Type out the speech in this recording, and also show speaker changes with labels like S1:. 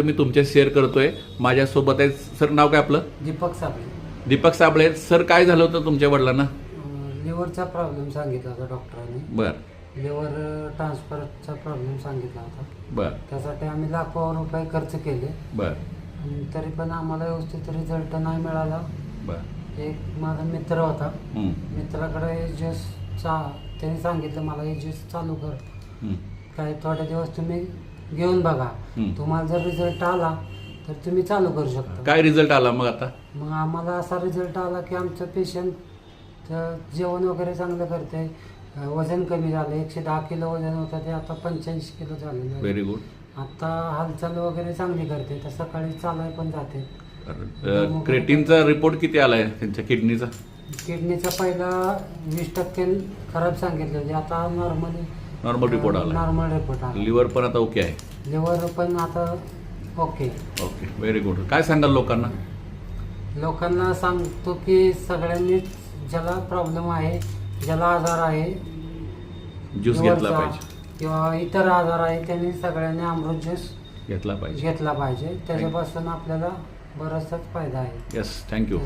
S1: मी तुमच्याशी शेअर करतोय. माझ्यासोबत आहे सर. नाव काय आपलं?
S2: दीपक साबळे.
S1: दीपक साबळे. सर, काय झालं होतं तुमच्या वडिलांना?
S2: लिव्हरचा प्रॉब्लेम सांगितला होता डॉक्टरांनी.
S1: बर.
S2: लिव्हर ट्रान्सफरचा प्रॉब्लेम सांगितला होता.
S1: बर.
S2: त्यासाठी आम्ही लाखो रुपये खर्च केले.
S1: बर.
S2: तरी पण आम्हाला व्यवस्थित रिझल्ट नाही मिळाला.
S1: बर.
S2: एक माझा मित्र होता. मित्राकडे एजेस त्यांनी सांगितलं मला एजेस चालू कर, काही थोडे दिवस तुम्ही घेऊन बघा, तुम्हाला जर रिझल्ट आला तर तुम्ही चालू करू शकता.
S1: काय रिझल्ट आला मग आता?
S2: मग आम्हाला असा रिझल्ट आला की आमचं पेशंट जेवण वगैरे चांगलं करते, वजन कमी झालं. 110 किलो वजन होतं ते आता 85 किलो झालेलं आहे.
S1: Very good.
S2: आता हालचाल वगैरे चांगली करते, तर सकाळी चालाय पण जाते.
S1: क्रेटिनचा रिपोर्ट किती आलाय त्यांच्या किडनीचा?
S2: किडनीचा पहिला 20% खराब सांगितलं होते, आता
S1: नॉर्मल रिपोर्ट आला.
S2: नॉर्मल रिपोर्ट आला.
S1: लिव्हर पण आता ओके आहे?
S2: लिव्हर पण आता ओके.
S1: Okay, very good. काय सांगाल लोकांना?
S2: लोकांना सांगतो की सगळ्यांनी ज्याला प्रॉब्लेम आहे, ज्याला आजार आहे,
S1: ज्यूस घेतला पाहिजे
S2: किंवा इतर आजार आहे, त्यांनी सगळ्यांनी अमृत ज्यूस
S1: घेतला पाहिजे.
S2: त्याच्यापासून आपल्याला बराचसाच फायदा आहे.
S1: Yes, thank you.